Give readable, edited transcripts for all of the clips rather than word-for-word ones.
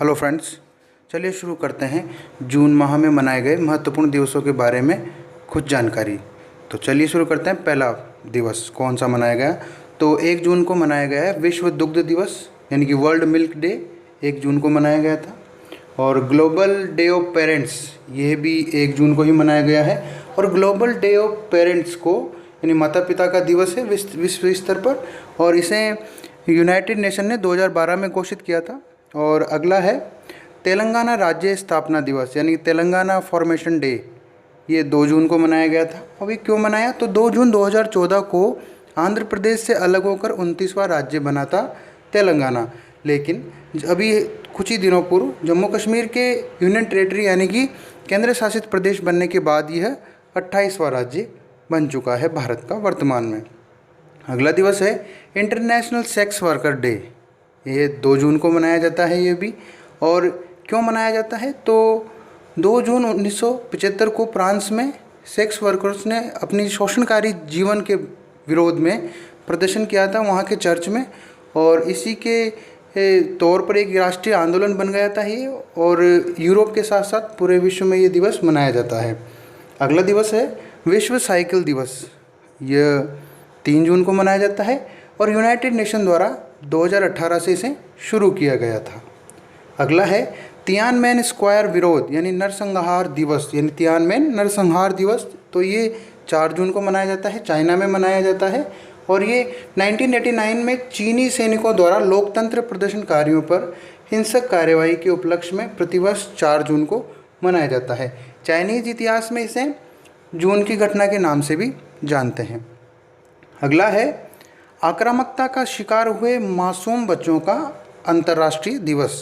Hello friends, चलिए शुरू करते हैं जून माह में मनाए गए महत्वपूर्ण दिवसों के बारे में कुछ जानकारी। तो चलिए शुरू करते हैं। पहला दिवस कौन सा मनाया गया? तो 1 जून को मनाया गया है विश्व दुग्ध दिवस, यानी कि वर्ल्ड मिल्क डे 1 जून को मनाया गया था। और ग्लोबल डे ऑफ पेरेंट्स, ये भी 1 जून को ही मनाया गया है। और ग्लोबल डे ऑफ पेरेंट्स को यानी माता पिता का दिवस है विश्व स्तर पर, और इसे यूनाइटेड नेशन ने 2012 में घोषित किया था। और अगला है तेलंगाना राज्य स्थापना दिवस, यानी तेलंगाना फॉर्मेशन डे, ये 2 जून को मनाया गया था। अभी क्यों मनाया? तो 2 जून 2014 को आंध्र प्रदेश से अलग होकर 29वां राज्य बना था तेलंगाना। लेकिन अभी कुछ ही दिनों पूर्व जम्मू कश्मीर के यूनियन टेरेटरी यानी कि केंद्र शासित प्रदेश बनने के बाद यह 28वां राज्य बन चुका है भारत का वर्तमान में। अगला दिवस है इंटरनेशनल सेक्स वर्कर डे, ये 2 जून को मनाया जाता है ये भी। और क्यों मनाया जाता है? तो 2 जून 1975 को फ्रांस में सेक्स वर्कर्स ने अपनी शोषणकारी जीवन के विरोध में प्रदर्शन किया था वहाँ के चर्च में, और इसी के तौर पर एक राष्ट्रीय आंदोलन बन गया था ये, और यूरोप के साथ साथ पूरे विश्व में ये दिवस मनाया जाता है। अगला दिवस है विश्व साइकिल दिवस, यह 3 जून को मनाया जाता है और यूनाइटेड नेशन द्वारा 2018 से इसे शुरू किया गया था। अगला है तियानमेन स्क्वायर विरोध यानी नरसंहार दिवस, यानी तियानमेन नरसंहार दिवस, तो ये 4 जून को मनाया जाता है, चाइना में मनाया जाता है। और ये 1989 में चीनी सैनिकों द्वारा लोकतंत्र प्रदर्शनकारियों पर हिंसक कार्यवाही के उपलक्ष्य में प्रतिवर्ष 4 जून को मनाया जाता है। चाइनीज इतिहास में इसे जून की घटना के नाम से भी जानते हैं। अगला है आक्रामकता का शिकार हुए मासूम बच्चों का अंतर्राष्ट्रीय दिवस,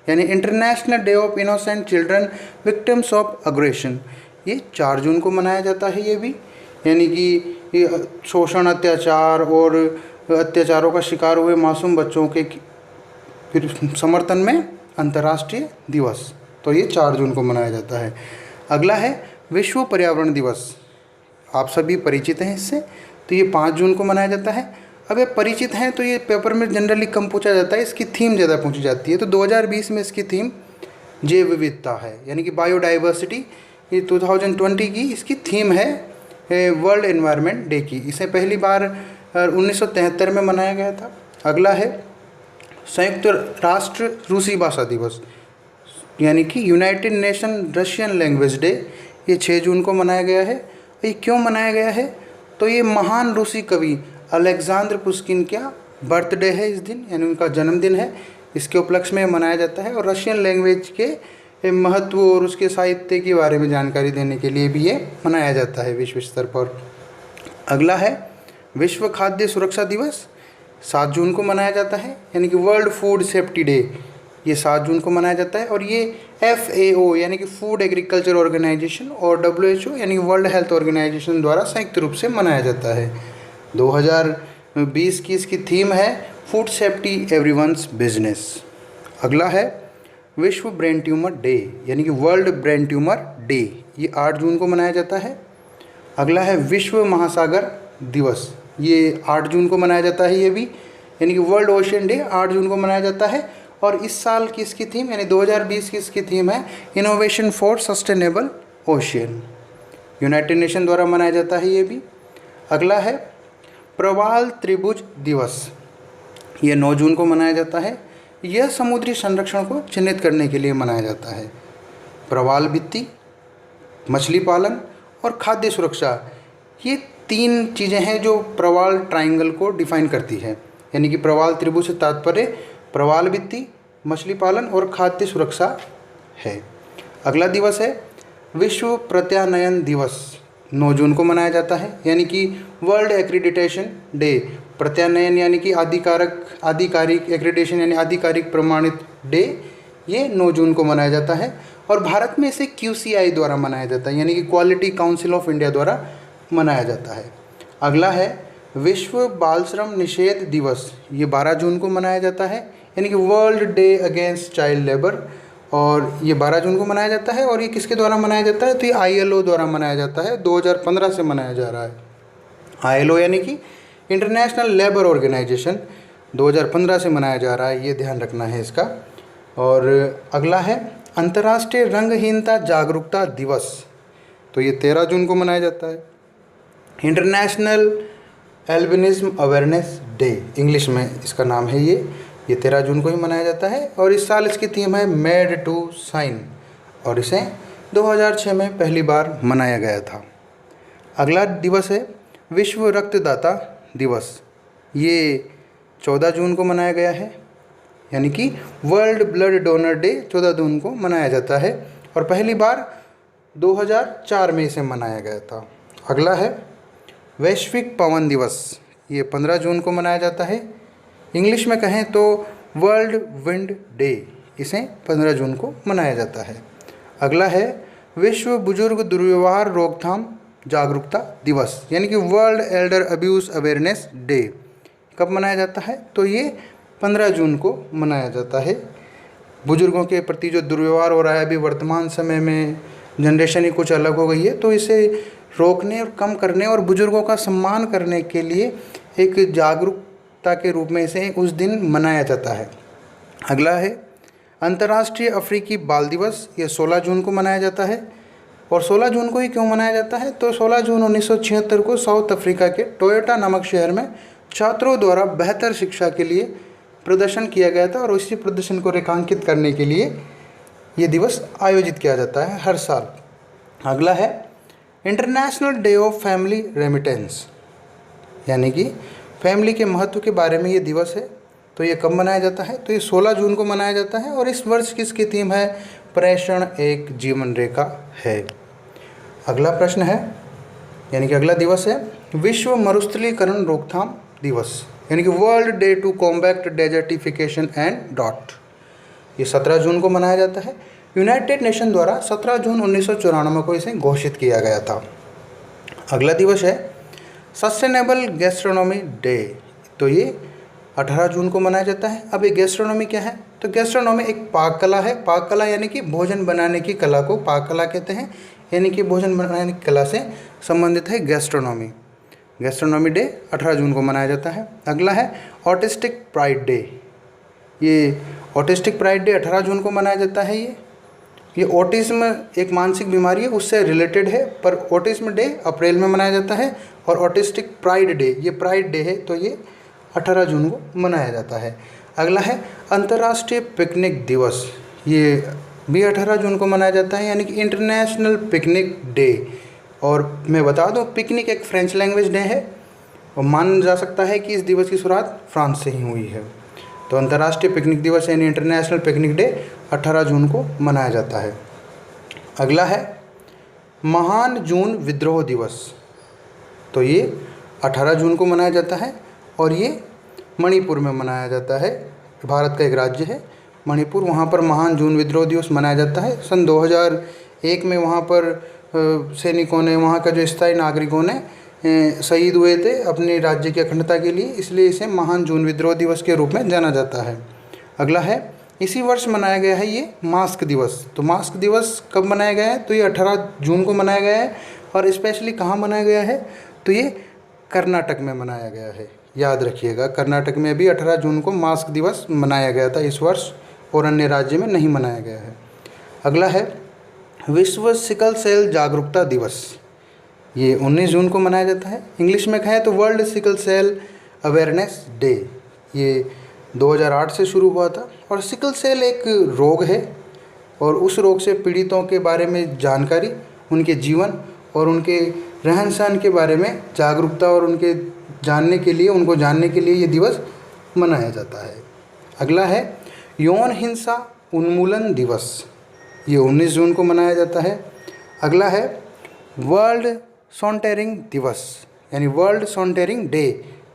यानी international day of innocent children victims of aggression, ये 4 जून को मनाया जाता है ये भी। यानी कि शोषण, अत्याचार और अत्याचारों का शिकार हुए मासूम बच्चों के फिर समर्थन में अंतर्राष्ट्रीय दिवस, तो ये 4 जून को मनाया जाता है। अगला है विश्व पर्यावरण दिवस, आप सभी परिचित हैं इससे, तो ये 5 जून को मनाया जाता है। अब ये परिचित हैं तो ये पेपर में जनरली कम पूछा जाता है, इसकी थीम ज़्यादा पूछी जाती है। तो 2020 में इसकी थीम जैव विविधता है, यानी कि बायोडाइवर्सिटी। ये 2020 की इसकी थीम है वर्ल्ड एनवायरनमेंट डे की। इसे पहली बार 1973 में मनाया गया था। अगला है संयुक्त राष्ट्र रूसी भाषा दिवस, यानी कि United nation Russian language day, ये 6 जून को मनाया गया है। ये क्यों मनाया गया है? तो ये महान रूसी कवि अलेक्जेंडर पुश्किन का बर्थडे है इस दिन, यानी उनका जन्मदिन है, इसके उपलक्ष्य में मनाया जाता है। और रशियन लैंग्वेज के महत्व और उसके साहित्य के बारे में जानकारी देने के लिए भी ये मनाया जाता है विश्व स्तर पर। अगला है विश्व खाद्य सुरक्षा दिवस, 7 जून को मनाया जाता है, यानी कि वर्ल्ड फूड सेफ्टी डे, ये 7 जून को मनाया जाता है। और ये FAO यानी कि फूड एग्रीकल्चर ऑर्गेनाइजेशन और WHO यानी वर्ल्ड हेल्थ ऑर्गेनाइजेशन द्वारा संयुक्त रूप से मनाया जाता है। 2020 की इसकी थीम है फूड सेफ्टी एवरीवन्स बिजनेस। अगला है विश्व ब्रेन ट्यूमर डे, यानी कि वर्ल्ड ब्रेन ट्यूमर डे, ये 8 जून को मनाया जाता है। अगला है विश्व महासागर दिवस, ये 8 जून को मनाया जाता है ये भी, यानी कि वर्ल्ड ओशियन डे 8 जून को मनाया जाता है। और इस साल की इसकी थीम यानी 2020 की इसकी थीम है innovation for sustainable ocean, United nation द्वारा मनाया जाता है ये भी। अगला है प्रवाल त्रिभुज दिवस, ये 9 जून को मनाया जाता है। यह समुद्री संरक्षण को चिन्हित करने के लिए मनाया जाता है। प्रवाल भित्ति, मछली पालन और खाद्य सुरक्षा, ये 3 चीज़ें हैं जो प्रवाल ट्रायंगल को डिफाइन करती है, यानी कि प्रवाल त्रिभुज से तात्पर्य प्रवाल भित्ति, मछली पालन और खाद्य सुरक्षा है। अगला दिवस है विश्व प्रत्यानयन दिवस, 9 जून को मनाया जाता है, यानी कि वर्ल्ड एक्रीडिटेशन डे। प्रत्यानयन यानी कि आधिकारिक एक्रीडिटेशन यानी आधिकारिक प्रमाणित डे, ये 9 जून को मनाया जाता है। और भारत में इसे QCI द्वारा मनाया जाता है, यानी कि क्वालिटी काउंसिल ऑफ इंडिया द्वारा मनाया जाता है। अगला है विश्व बाल श्रम निषेध दिवस, ये 12 जून को मनाया जाता है, यानी कि world day against child labour, और ये 12 जून को मनाया जाता है। और ये किसके द्वारा मनाया जाता है? तो ये ILO द्वारा मनाया जाता है, 2015 से मनाया जा रहा है। ILO यानी कि इंटरनेशनल लेबर ऑर्गेनाइजेशन 2015 से मनाया जा रहा है, ये ध्यान रखना है इसका। और अगला है अंतर्राष्ट्रीय रंगहीनता जागरूकता दिवस, तो ये 13 जून को मनाया जाता है। International albinism awareness day, English में इसका नाम है ये 13 जून को ही मनाया जाता है। और इस साल इसकी थीम है मेड टू शाइन, और इसे 2006 में पहली बार मनाया गया था। अगला दिवस है विश्व रक्तदाता दिवस, ये 14 जून को मनाया गया है, यानी कि वर्ल्ड ब्लड डोनर डे 14 जून को मनाया जाता है और पहली बार 2004 में इसे मनाया गया था। अगला है वैश्विक पवन दिवस, ये 15 जून को मनाया जाता है। इंग्लिश में कहें तो वर्ल्ड विंड डे, इसे 15 जून को मनाया जाता है। अगला है विश्व बुजुर्ग दुर्व्यवहार रोकथाम जागरूकता दिवस, यानी कि world Elder abuse awareness day, कब मनाया जाता है? तो ये 15 जून को मनाया जाता है। बुजुर्गों के प्रति जो दुर्व्यवहार हो रहा है अभी वर्तमान समय में, जनरेशन ही कुछ अलग हो गई है, तो इसे रोकने और कम करने और बुजुर्गों का सम्मान करने के लिए एक जागरूकता के रूप में इसे उस दिन मनाया जाता है। अगला है अंतर्राष्ट्रीय अफ्रीकी बाल दिवस, ये 16 जून को मनाया जाता है। और 16 जून को ही क्यों मनाया जाता है? तो 16 जून 1976 को साउथ अफ्रीका के टोयोटा नामक शहर में छात्रों द्वारा बेहतर शिक्षा के लिए प्रदर्शन किया गया था और उसी प्रदर्शन को रेखांकित करने के लिए ये दिवस आयोजित किया जाता है हर साल। अगला है international day of family remittance, यानी कि फैमिली के महत्व के बारे में ये दिवस है। तो ये कब मनाया जाता है? तो ये 16 जून को मनाया जाता है और इस वर्ष किसकी थीम है? प्रेषण एक जीवन रेखा है। अगला प्रश्न है, यानी कि अगला दिवस है विश्व मरुस्थलीकरण रोकथाम दिवस, यानी कि world day to combat desertification and drought, ये 17 जून को मनाया जाता है। यूनाइटेड नेशन द्वारा 17 जून 1994 को इसे घोषित किया गया था। अगला दिवस है सस्टेनेबल गैस्ट्रोनॉमी डे, तो ये 18 जून को मनाया जाता है। अब ये गैस्ट्रोनॉमी क्या है? तो गैस्ट्रोनॉमी एक पाक कला है। पाक कला यानी कि भोजन बनाने की कला को पाक कला कहते हैं, यानी कि भोजन बनाने की कला से संबंधित है गैस्ट्रोनॉमी। गैस्ट्रोनॉमी डे 18 जून को मनाया जाता है। अगला है ऑटिस्टिक प्राइड डे, ये ऑटिस्टिक प्राइड डे 18 जून को मनाया जाता है। ये ऑटिज्म एक मानसिक बीमारी है, उससे रिलेटेड है, पर ऑटिज्म डे अप्रैल में मनाया जाता है और ऑटिस्टिक प्राइड डे ये प्राइड डे है, तो ये 18 जून को मनाया जाता है। अगला है अंतर्राष्ट्रीय पिकनिक दिवस, ये भी 18 जून को मनाया जाता है, यानी कि इंटरनेशनल पिकनिक डे। और मैं बता दूं पिकनिक एक फ्रेंच लैंग्वेज डे है और माना जा सकता है कि इस दिवस की शुरुआत फ्रांस से ही हुई है। तो अंतर्राष्ट्रीय पिकनिक दिवस यानी इंटरनेशनल पिकनिक डे 18 जून को मनाया जाता है। अगला है महान जून विद्रोह दिवस, तो ये 18 जून को मनाया जाता है और ये मणिपुर में मनाया जाता है। भारत का एक राज्य है मणिपुर, वहाँ पर महान जून विद्रोह दिवस मनाया जाता है। सन 2001 में वहाँ पर सैनिकों ने, वहाँ का जो स्थायी नागरिकों ने शहीद हुए थे अपने राज्य की अखंडता के लिए, इसलिए इसे महान जून विद्रोह दिवस के रूप में जाना जाता है। अगला है इसी वर्ष मनाया गया है ये मास्क दिवस। तो मास्क दिवस कब मनाया गया है? तो ये 18 जून को मनाया गया है और स्पेशली कहाँ मनाया गया है? तो ये कर्नाटक में मनाया गया है। याद रखिएगा, कर्नाटक में भी 18 जून को मास्क दिवस मनाया गया था इस वर्ष, और अन्य राज्य में नहीं मनाया गया है। अगला है विश्व सिकल सेल जागरूकता दिवस, ये 19 जून को मनाया जाता है। इंग्लिश में कहें तो world sickle cell awareness day, ये 2008 से शुरू हुआ था। और सिकल सेल एक रोग है और उस रोग से पीड़ितों के बारे में जानकारी, उनके जीवन और उनके रहन सहन के बारे में जागरूकता और उनको जानने के लिए ये दिवस मनाया जाता है। अगला है यौन हिंसा उन्मूलन दिवस, ये 19 जून को मनाया जाता है। अगला है वर्ल्ड सॉन्टेरिंग दिवस, यानी वर्ल्ड सॉन्टेरिंग डे,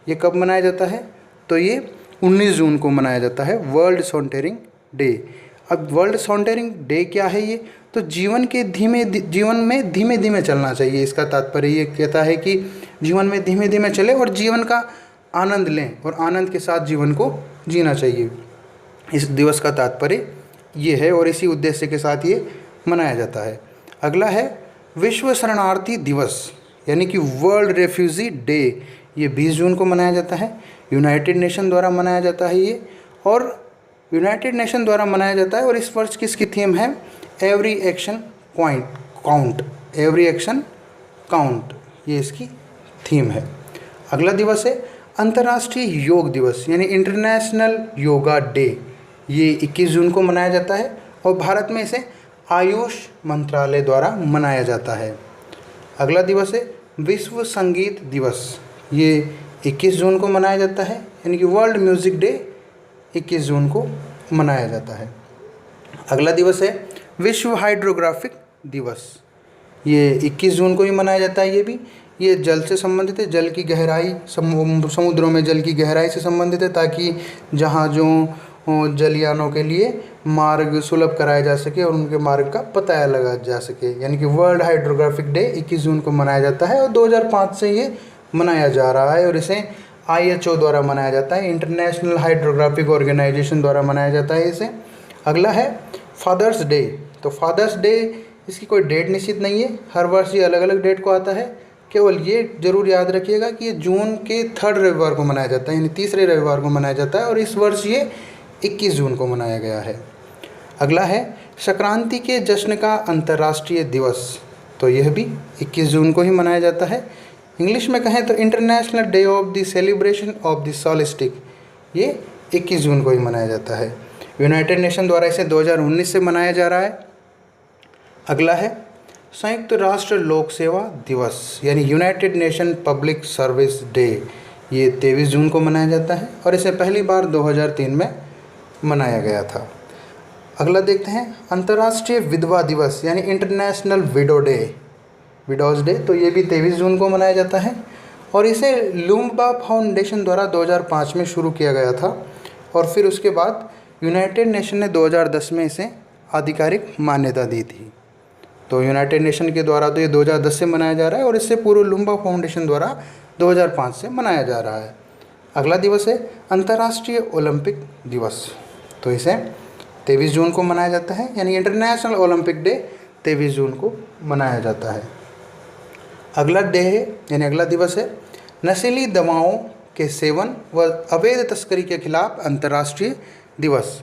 ये कब मनाया जाता है? तो ये 19 जून को मनाया जाता है वर्ल्ड सॉन्टेरिंग डे। अब वर्ल्ड सॉन्टेरिंग डे क्या है? ये तो जीवन में धीमे धीमे चलना चाहिए, इसका तात्पर्य ये कहता है कि जीवन में धीमे धीमे चले और जीवन का आनंद लें और आनंद के साथ जीवन को जीना चाहिए। इस दिवस का तात्पर्य ये है और इसी उद्देश्य के साथ ये मनाया जाता है। अगला है विश्व शरणार्थी दिवस, यानी कि वर्ल्ड रेफ्यूजी डे, ये 20 जून को मनाया जाता है। यूनाइटेड नेशन द्वारा मनाया जाता है ये, और यूनाइटेड नेशन द्वारा मनाया जाता है और इस वर्ष की इसकी थीम है every action count, every action count, ये इसकी थीम है। अगला दिवस है अंतर्राष्ट्रीय योग दिवस यानी इंटरनेशनल योगा डे। ये 21 जून को मनाया जाता है और भारत में इसे आयुष मंत्रालय द्वारा मनाया जाता है। अगला दिवस है विश्व संगीत दिवस। ये 21 जून को मनाया जाता है यानी कि वर्ल्ड म्यूज़िक डे 21 जून को मनाया जाता है। अगला दिवस है विश्व हाइड्रोग्राफिक दिवस। ये 21 जून को ही मनाया जाता है। ये जल से संबंधित है, जल की गहराई, समुद्रों में जल की गहराई से संबंधित है ताकि जहाज़ों जलयानों के लिए मार्ग सुलभ कराया जा सके और उनके मार्ग का पता लगाया जा सके, यानी कि वर्ल्ड हाइड्रोग्राफिक डे 21 जून को मनाया जाता है और 2005 से ये मनाया जा रहा है और इसे IHO द्वारा मनाया जाता है, इंटरनेशनल हाइड्रोग्राफिक ऑर्गेनाइजेशन द्वारा मनाया जाता है इसे। अगला है फादर्स डे। तो फादर्स डे इसकी कोई डेट निश्चित नहीं है, हर वर्ष ये अलग अलग डेट को आता है। केवल ये जरूर याद रखिएगा कि ये जून के 3rd रविवार को मनाया जाता है, यानी तीसरे रविवार को मनाया जाता है और इस वर्ष ये 21 जून को मनाया गया है। अगला है संक्रांति के जश्न का अंतर्राष्ट्रीय दिवस। तो यह भी 21 जून को ही मनाया जाता है। इंग्लिश में कहें तो international day of the celebration of the solstice, ये 21 जून को ही मनाया जाता है। यूनाइटेड नेशन द्वारा इसे 2019 से मनाया जा रहा है। अगला है संयुक्त राष्ट्र लोक सेवा दिवस यानी United nation public service day. ये 23 जून को मनाया जाता है और इसे पहली बार 2003 में मनाया गया था। अगला देखते हैं अंतर्राष्ट्रीय विधवा दिवस यानी इंटरनेशनल विडोज़ डे। तो ये भी 23 जून को मनाया जाता है और इसे लुम्बा फाउंडेशन द्वारा 2005 में शुरू किया गया था और फिर उसके बाद यूनाइटेड नेशन ने 2010 में इसे आधिकारिक मान्यता दी थी। तो यूनाइटेड नेशन के द्वारा तो ये 2010 से मनाया जा रहा है और इससे पूर्व लुम्बा फाउंडेशन द्वारा 2005 से मनाया जा रहा है। अगला दिवस है अंतर्राष्ट्रीय ओलंपिक दिवस। तो इसे 23 जून को मनाया जाता है, यानी इंटरनेशनल ओलंपिक डे 23 जून को मनाया जाता है। अगला डे है यानी अगला दिवस है नशीली दवाओं के सेवन व अवैध तस्करी के खिलाफ अंतर्राष्ट्रीय दिवस।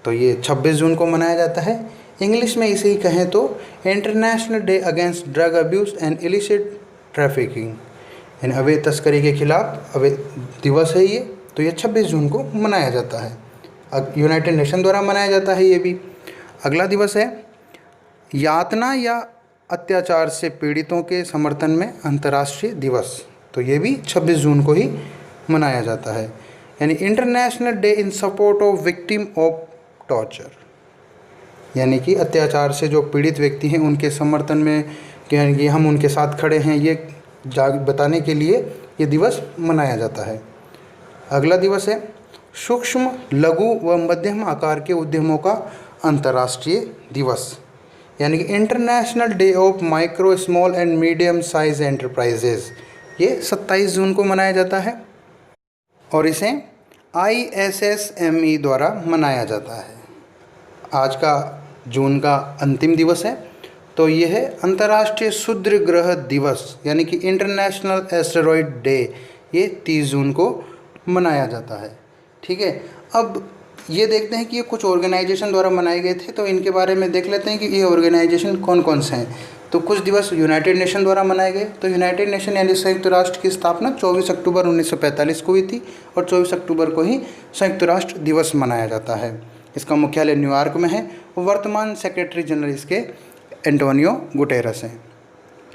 तो ये 26 जून को मनाया जाता है। इंग्लिश में इसे ही कहें तो international day against drug abuse and illicit trafficking, यानी अवैध तस्करी के खिलाफ अवैध दिवस है ये। तो ये 26 जून को मनाया जाता है, यूनाइटेड नेशन द्वारा मनाया जाता है ये भी। अगला दिवस है यातना या अत्याचार से पीड़ितों के समर्थन में अंतर्राष्ट्रीय दिवस। तो ये भी 26 जून को ही मनाया जाता है, यानी international day in support of victim of torture, यानी कि अत्याचार से जो पीड़ित व्यक्ति हैं उनके समर्थन में कि हम उनके साथ खड़े हैं, ये बताने के लिए ये दिवस मनाया जाता है। अगला दिवस है सूक्ष्म लघु व मध्यम आकार के उद्यमों का अंतर्राष्ट्रीय दिवस, यानी कि international day of micro small and medium size enterprises. ये 27 जून को मनाया जाता है और इसे ISSME द्वारा मनाया जाता है। आज का जून का अंतिम दिवस है, तो ये है अंतर्राष्ट्रीय क्षुद्र ग्रह दिवस, यानी कि इंटरनेशनल एस्टेरॉयड डे। ये 30 जून को मनाया जाता है। ठीक है, अब ये देखते हैं कि ये कुछ ऑर्गेनाइजेशन द्वारा मनाए गए थे, तो इनके बारे में देख लेते हैं कि ये ऑर्गेनाइजेशन कौन कौन से हैं। तो कुछ दिवस यूनाइटेड नेशन द्वारा मनाए गए। तो यूनाइटेड नेशन यानी संयुक्त राष्ट्र की स्थापना 24 अक्टूबर 1945 को हुई थी और 24 अक्टूबर को ही संयुक्त राष्ट्र दिवस मनाया जाता है। इसका मुख्यालय न्यूयॉर्क में है और वर्तमान सेक्रेटरी जनरल इसके एंटोनियो गुटेरस हैं।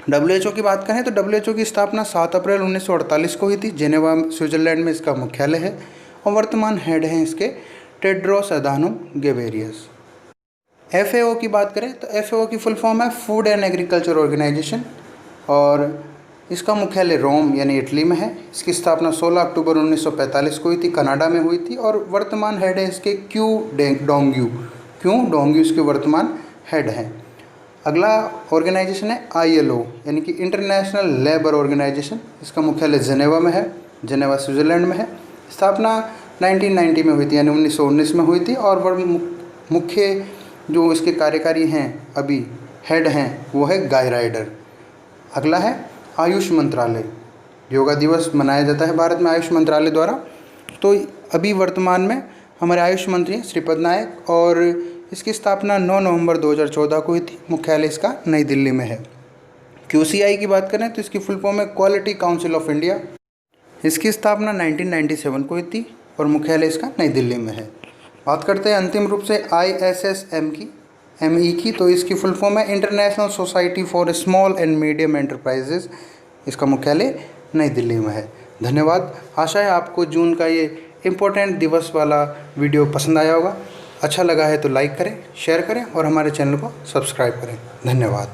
WHO की बात करें तो WHO की स्थापना 7 अप्रैल 1948 को हुई थी। जेनेवा स्विट्ज़रलैंड में इसका मुख्यालय है और वर्तमान हेड हैं इसके टेड्रोस अधानोम गेब्रेयेसस। FAO की बात करें तो FAO की फुल फॉर्म है फूड एंड एग्रीकल्चर ऑर्गेनाइजेशन और इसका मुख्यालय रोम यानी इटली में है। इसकी स्थापना 16 अक्टूबर 1945 को हुई थी, कनाडा में हुई थी और वर्तमान हेड है इसके क्यू डोंग्यू इसके वर्तमान हेड हैं। अगला ऑर्गेनाइजेशन है ILO यानी कि इंटरनेशनल लेबर ऑर्गेनाइजेशन। इसका मुख्यालय जेनेवा में है, जेनेवा स्विट्ज़रलैंड में है। स्थापना 1990 में हुई थी यानी 1919 में हुई थी और वह मुख्य जो इसके कार्यकारी हैं अभी हेड हैं वो है गाय राइडर। अगला है आयुष मंत्रालय। योगा दिवस मनाया जाता है भारत में आयुष मंत्रालय द्वारा। तो अभी वर्तमान में हमारे आयुष मंत्री श्रीपद नायक और इसकी स्थापना 9 नवंबर 2014 को हुई थी। मुख्यालय इसका नई दिल्ली में है। QCI की बात करें तो इसकी फुल फॉर्म है क्वालिटी काउंसिल ऑफ इंडिया। इसकी स्थापना 1997 को हुई थी और मुख्यालय इसका नई दिल्ली में है। बात करते हैं अंतिम रूप से ISSM की ME की, तो इसकी फुल फॉर्म है international society for small and medium enterprises. इसका मुख्यालय नई दिल्ली में है। धन्यवाद। आशा है आपको जून का ये इम्पोर्टेंट दिवस वाला वीडियो पसंद आया होगा। अच्छा लगा है तो लाइक करें, शेयर करें और हमारे चैनल को सब्सक्राइब करें। धन्यवाद।